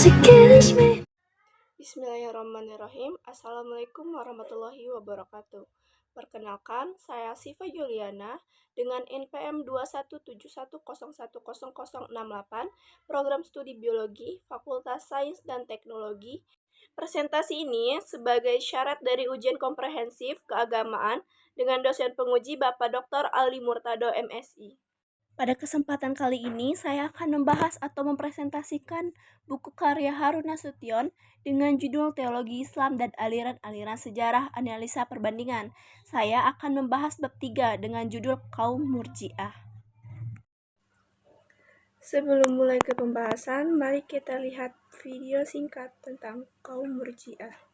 to kiss me. Bismillahirrahmanirrahim. Assalamualaikum warahmatullahi wabarakatuh. Perkenalkan, saya Siva Juliana dengan NPM 2171010068, Program Studi Biologi, Fakultas Sains dan Teknologi. Presentasi ini sebagai syarat dari ujian komprehensif keagamaan dengan dosen penguji Bapak Dr. Ali Murtado MSI. Pada kesempatan kali ini, saya akan membahas atau mempresentasikan buku karya Harun Nasution dengan judul Teologi Islam dan Aliran-aliran Sejarah Analisa Perbandingan. Saya akan membahas bab 3 dengan judul Kaum Murji'ah. Sebelum mulai ke pembahasan, mari kita lihat video singkat tentang kaum Murji'ah.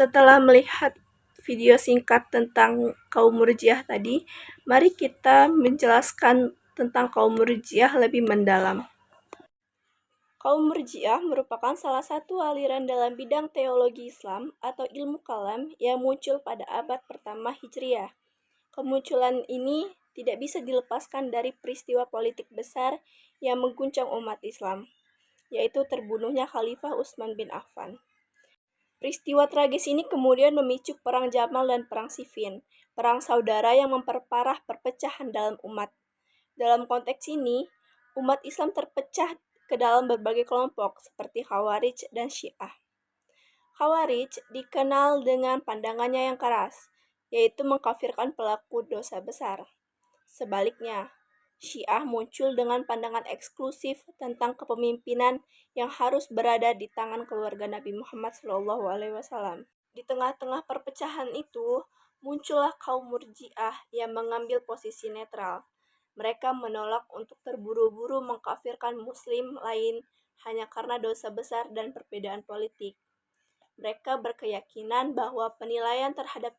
Setelah melihat video singkat tentang kaum Murji'ah tadi, mari kita menjelaskan tentang kaum Murji'ah lebih mendalam. Kaum Murji'ah merupakan salah satu aliran dalam bidang teologi Islam atau ilmu kalam yang muncul pada abad pertama Hijriah. Kemunculan ini tidak bisa dilepaskan dari peristiwa politik besar yang mengguncang umat Islam, yaitu terbunuhnya Khalifah Utsman bin Affan. Peristiwa tragis ini kemudian memicu Perang Jamal dan Perang Siffin, perang saudara yang memperparah perpecahan dalam umat. Dalam konteks ini, umat Islam terpecah ke dalam berbagai kelompok seperti Khawarij dan Syiah. Khawarij dikenal dengan pandangannya yang keras, yaitu mengkafirkan pelaku dosa besar. Sebaliknya, Syiah muncul dengan pandangan eksklusif tentang kepemimpinan yang harus berada di tangan keluarga Nabi Muhammad SAW. Di tengah-tengah perpecahan itu, muncullah kaum Murji'ah yang mengambil posisi netral. Mereka menolak untuk terburu-buru mengkafirkan muslim lain hanya karena dosa besar dan perbedaan politik. Mereka berkeyakinan bahwa penilaian terhadap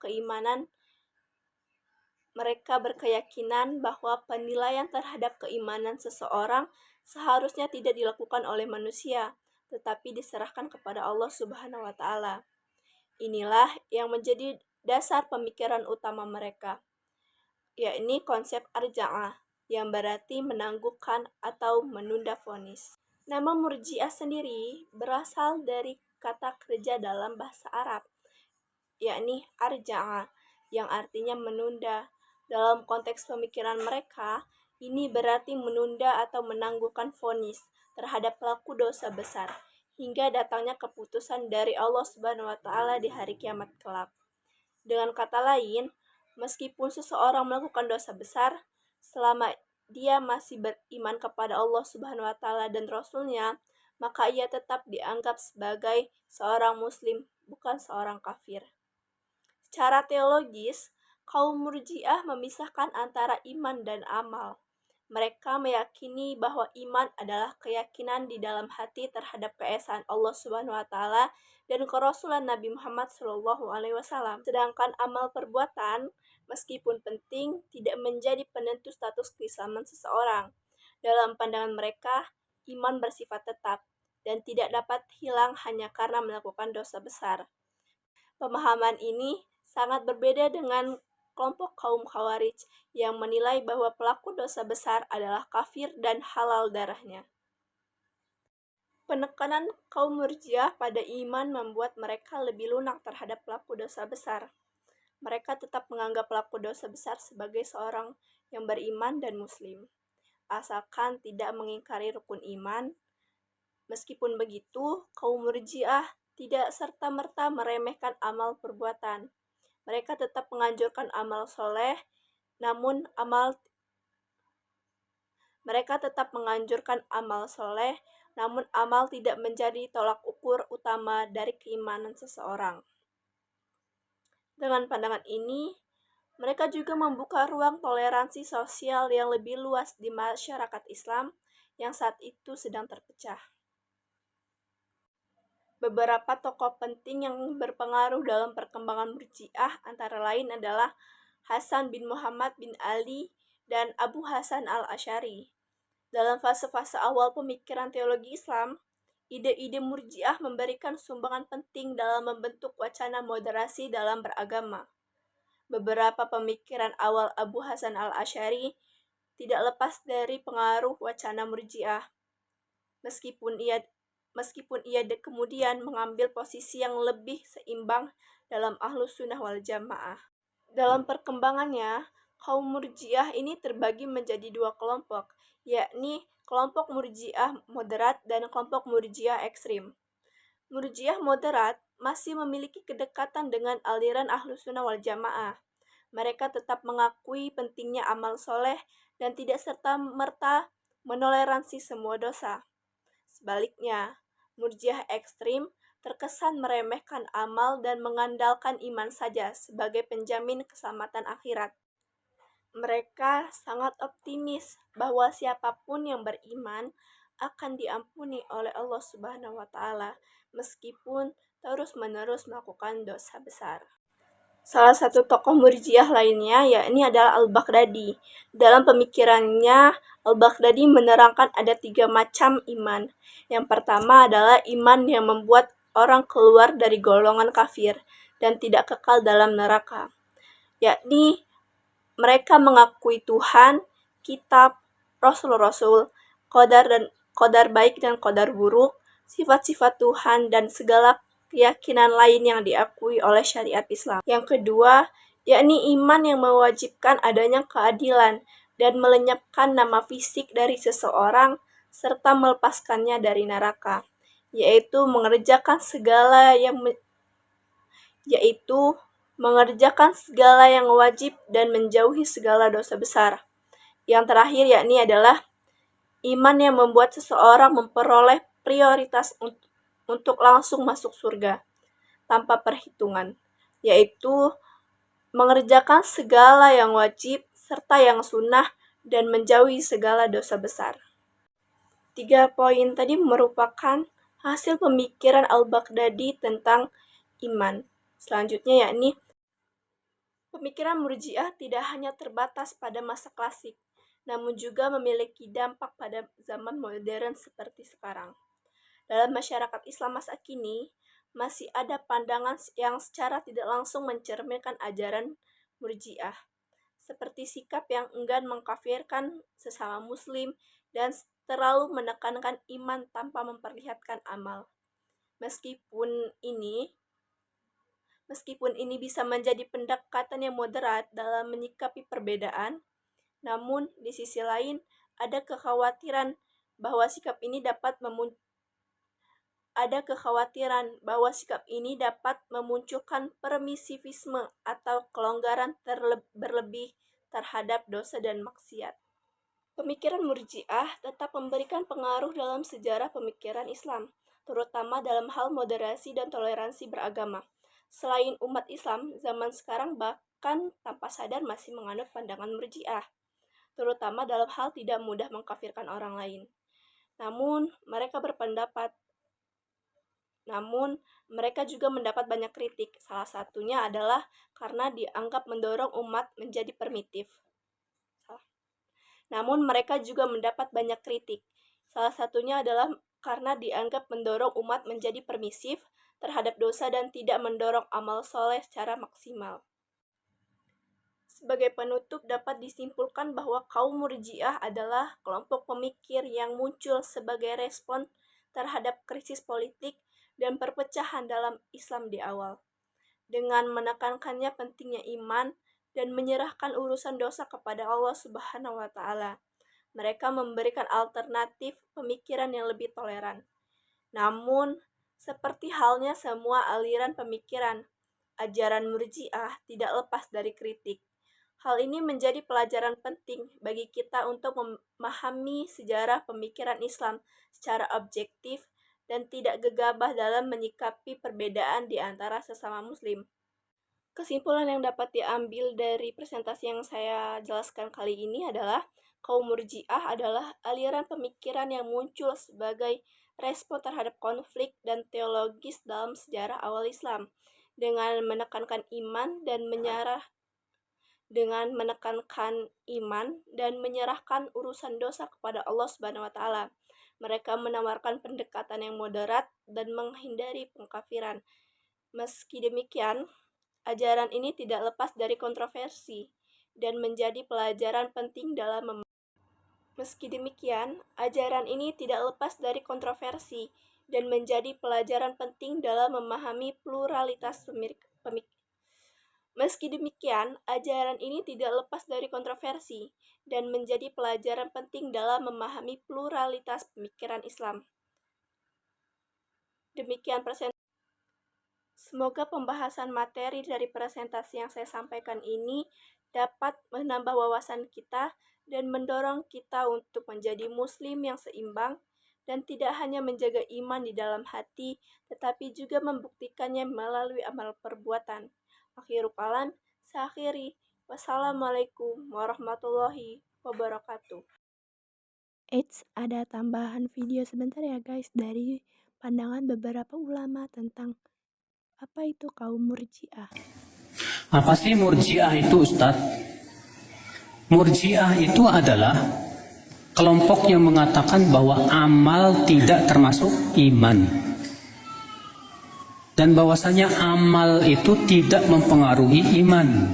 keimanan seseorang seharusnya tidak dilakukan oleh manusia, tetapi diserahkan kepada Allah Subhanahu wa Ta'ala. Inilah yang menjadi dasar pemikiran utama mereka, yakni konsep arja'ah, yang berarti menangguhkan atau menunda vonis. Nama Murji'ah sendiri berasal dari kata kerja dalam bahasa Arab, yakni arja'ah, yang artinya menunda. Dalam konteks pemikiran mereka, ini berarti menunda atau menangguhkan vonis terhadap pelaku dosa besar, hingga datangnya keputusan dari Allah Subhanahu wa Ta'ala di hari kiamat kelak. Dengan kata lain, meskipun seseorang melakukan dosa besar, selama dia masih beriman kepada Allah Subhanahu wa Ta'ala dan Rasul-Nya, maka ia tetap dianggap sebagai seorang muslim, bukan seorang kafir. Secara teologis, kaum Murji'ah memisahkan antara iman dan amal. Mereka meyakini bahwa iman adalah keyakinan di dalam hati terhadap keesaan Allah Subhanahu wa Ta'ala dan kerasulan Nabi Muhammad SAW. Sedangkan amal perbuatan, meskipun penting, tidak menjadi penentu status keislaman seseorang. Dalam pandangan mereka, iman bersifat tetap dan tidak dapat hilang hanya karena melakukan dosa besar. Pemahaman ini sangat berbeda dengan kelompok kaum Khawarij yang menilai bahwa pelaku dosa besar adalah kafir dan halal darahnya. Penekanan kaum Murji'ah pada iman membuat mereka lebih lunak terhadap pelaku dosa besar. Mereka tetap menganggap pelaku dosa besar sebagai seorang yang beriman dan muslim, asalkan tidak mengingkari rukun iman. Meskipun begitu, kaum Murji'ah tidak serta-merta meremehkan amal perbuatan. Mereka tetap menganjurkan amal soleh namun mereka tetap menganjurkan amal soleh, namun amal tidak menjadi tolak ukur utama dari keimanan seseorang. Dengan pandangan ini, mereka juga membuka ruang toleransi sosial yang lebih luas di masyarakat Islam yang saat itu sedang terpecah. Beberapa tokoh penting yang berpengaruh dalam perkembangan Murji'ah antara lain adalah Hasan bin Muhammad bin Ali dan Abu Hasan al-Asy'ari. Dalam fase-fase awal pemikiran teologi Islam, ide-ide Murji'ah memberikan sumbangan penting dalam membentuk wacana moderasi dalam beragama. Beberapa pemikiran awal Abu Hasan al-Asy'ari tidak lepas dari pengaruh wacana Murji'ah, meskipun ia kemudian mengambil posisi yang lebih seimbang dalam Ahlus Sunnah wal Jamaah. Dalam perkembangannya, kaum Murji'ah ini terbagi menjadi dua kelompok, yakni kelompok Murji'ah moderat dan kelompok Murji'ah ekstrim. Murji'ah moderat masih memiliki kedekatan dengan aliran Ahlus Sunnah wal Jamaah. Mereka tetap mengakui pentingnya amal soleh dan tidak serta-merta menoleransi semua dosa. Sebaliknya, Murji'ah ekstrim terkesan meremehkan amal dan mengandalkan iman saja sebagai penjamin keselamatan akhirat. Mereka sangat optimis bahwa siapapun yang beriman akan diampuni oleh Allah Subhanahu wa Ta'ala, meskipun terus-menerus melakukan dosa besar. Salah satu tokoh Murji'ah lainnya yakni adalah Al-Baghdadi. Dalam pemikirannya, Al-Baghdadi menerangkan ada 3 macam iman. Yang pertama adalah iman yang membuat orang keluar dari golongan kafir dan tidak kekal dalam neraka, yakni mereka mengakui Tuhan, kitab, rasul-rasul, qadar baik dan qadar buruk, sifat-sifat Tuhan dan segala keyakinan lain yang diakui oleh syariat Islam. Yang kedua, yakni iman yang mewajibkan adanya keadilan dan melenyapkan nama fisik dari seseorang serta melepaskannya dari neraka, yaitu mengerjakan segala yang wajib dan menjauhi segala dosa besar. Yang terakhir yakni adalah iman yang membuat seseorang memperoleh prioritas untuk langsung masuk surga tanpa perhitungan, yaitu mengerjakan segala yang wajib serta yang sunnah dan menjauhi segala dosa besar. 3 poin tadi merupakan hasil pemikiran Al-Baghdadi tentang iman. Selanjutnya yakni pemikiran Murji'ah tidak hanya terbatas pada masa klasik, namun juga memiliki dampak pada zaman modern seperti sekarang. Dalam masyarakat Islam masa kini, masih ada pandangan yang secara tidak langsung mencerminkan ajaran Murji'ah, seperti sikap yang enggan mengkafirkan sesama muslim dan terlalu menekankan iman tanpa memperlihatkan amal. Meskipun ini bisa menjadi pendekatan yang moderat dalam menyikapi perbedaan, namun di sisi lain ada kekhawatiran bahwa sikap ini dapat memunculkan permisivisme atau kelonggaran berlebih terhadap dosa dan maksiat. Pemikiran Murji'ah tetap memberikan pengaruh dalam sejarah pemikiran Islam, terutama dalam hal moderasi dan toleransi beragama. Selain umat Islam, zaman sekarang bahkan tanpa sadar masih menganut pandangan Murji'ah, terutama dalam hal tidak mudah mengkafirkan orang lain. Namun, mereka juga mendapat banyak kritik. Salah satunya adalah karena dianggap mendorong umat menjadi primitif. Permisif terhadap dosa dan tidak mendorong amal soleh secara maksimal. Sebagai penutup, dapat disimpulkan bahwa kaum Murji'ah adalah kelompok pemikir yang muncul sebagai respon terhadap krisis politik dan perpecahan dalam Islam di awal. Dengan menekankannya pentingnya iman dan menyerahkan urusan dosa kepada Allah Subhanahu wa Ta'ala, mereka memberikan alternatif pemikiran yang lebih toleran. Namun, seperti halnya semua aliran pemikiran, ajaran Murji'ah tidak lepas dari kritik. Hal ini menjadi pelajaran penting bagi kita untuk memahami sejarah pemikiran Islam secara objektif dan tidak gegabah dalam menyikapi perbedaan di antara sesama Muslim. Kesimpulan yang dapat diambil dari presentasi yang saya jelaskan kali ini adalah kaum Murji'ah adalah aliran pemikiran yang muncul sebagai respon terhadap konflik dan teologis dalam sejarah awal Islam dengan menekankan iman dan menyerahkan urusan dosa kepada Allah Subhanahu wa taala. Mereka menawarkan pendekatan yang moderat dan menghindari pengkafiran. Meski demikian, ajaran ini tidak lepas dari kontroversi dan menjadi pelajaran penting dalam memahami pluralitas pemikiran Islam. Demikian presentasi. Semoga pembahasan materi dari presentasi yang saya sampaikan ini dapat menambah wawasan kita dan mendorong kita untuk menjadi muslim yang seimbang dan tidak hanya menjaga iman di dalam hati, tetapi juga membuktikannya melalui amal perbuatan. Akhirul kalam, saya akhiri. Wassalamualaikum warahmatullahi wabarakatuh. Ada tambahan video sebentar ya guys dari pandangan beberapa ulama tentang apa itu kaum Murji'ah. Apa sih Murji'ah itu, Ustadz? Murji'ah itu adalah kelompok yang mengatakan bahwa amal tidak termasuk iman. Dan bahwasanya amal itu tidak mempengaruhi iman.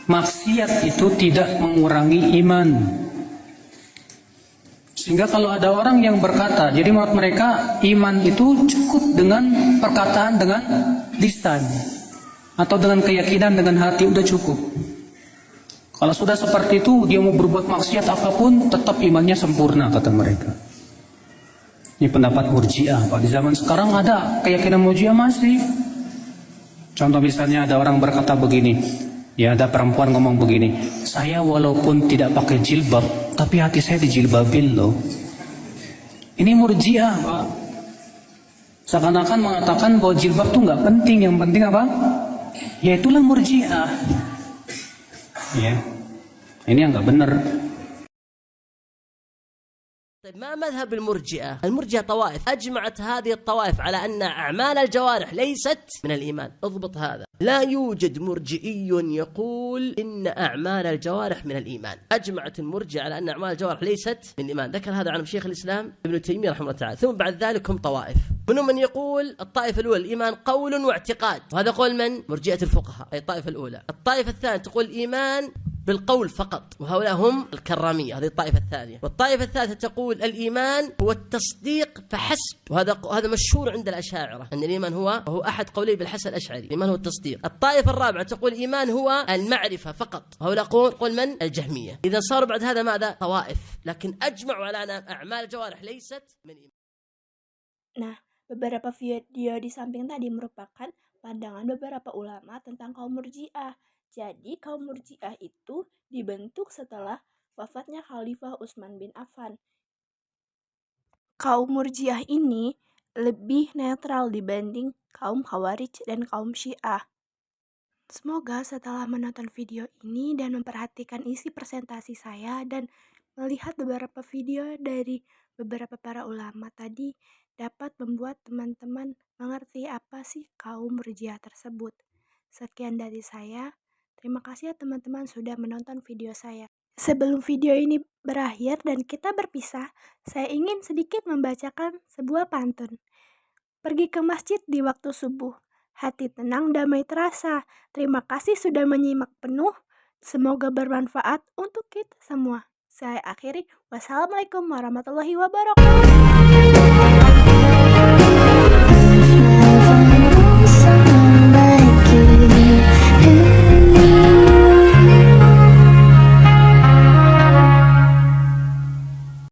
Maksiat itu tidak mengurangi iman. Sehingga kalau ada orang yang berkata, jadi menurut mereka iman itu cukup dengan perkataan dengan lisan atau dengan keyakinan dengan hati, udah cukup. Kalau sudah seperti itu, dia mau berbuat maksiat apapun, tetap imannya sempurna, kata mereka. Ini pendapat Murji'ah. Pak, di zaman sekarang ada keyakinan Murji'ah masih. Contoh misalnya ada orang berkata begini, ya ada perempuan ngomong begini, saya walaupun tidak pakai jilbab, tapi hati saya dijilbabin loh. Ini Murji'ah, Pak. Seakan-akan mengatakan bahwa jilbab itu nggak penting, yang penting apa? Ya itulah Murji'ah. Ya, ini yang nggak benar. طيب ما مذهب المرجئة؟ المرجئة طوائف أجمعت هذه الطوائف على أن أعمال الجوارح ليست من الإيمان. اضبط هذا، لا يوجد مرجئي يقول إن أعمال الجوارح من الإيمان. أجمعت المرجئة على أن أعمال الجوارح ليست من الإيمان. ذكر هذا عن شيخ الإسلام ابن تيمية رحمه الله تعالى. ثم بعد ذلك هم طوائف، منهم من يقول الطائفة الأولى الإيمان قول واعتقاد، وهذا قول من؟ مرجئة الفقهاء، أي الطائفة الأولى. الطائفة الثانية تقول الإيمان بالقول فقط، وهؤلاء هم الكرامية، هذه الطائفة الثانية. والطائفة الثالثة تقول الإيمان هو التصديق فحسب، وهذا مشهور عند الأشاعرة أن الإيمان هو أحد قولي بالحسن الأشعري، الإيمان هو التصديق. الطائفة الرابعة تقول الإيمان هو المعرفة فقط، وهؤلاء قول من؟ الجهمية. إذا صار بعد هذا ماذا؟ طوائف، لكن أجمعوا على أن أعمال الجوارح ليست من إيمان. Nah, beberapa video di samping tadi merupakan pandangan beberapa ulama tentang kaum Murji'ah. Jadi kaum Murji'ah itu dibentuk setelah wafatnya Khalifah Utsman bin Affan. Kaum Murji'ah ini lebih netral dibanding kaum Khawarij dan kaum Syiah. Semoga setelah menonton video ini dan memperhatikan isi presentasi saya dan melihat beberapa video dari beberapa para ulama tadi dapat membuat teman-teman mengerti apa sih kaum Murji'ah tersebut. Sekian dari saya. Terima kasih ya teman-teman sudah menonton video saya. Sebelum video ini berakhir dan kita berpisah, saya ingin sedikit membacakan sebuah pantun. Pergi ke masjid di waktu subuh, hati tenang damai terasa. Terima kasih sudah menyimak penuh. Semoga bermanfaat untuk kita semua. Saya akhiri. Wassalamualaikum warahmatullahi wabarakatuh.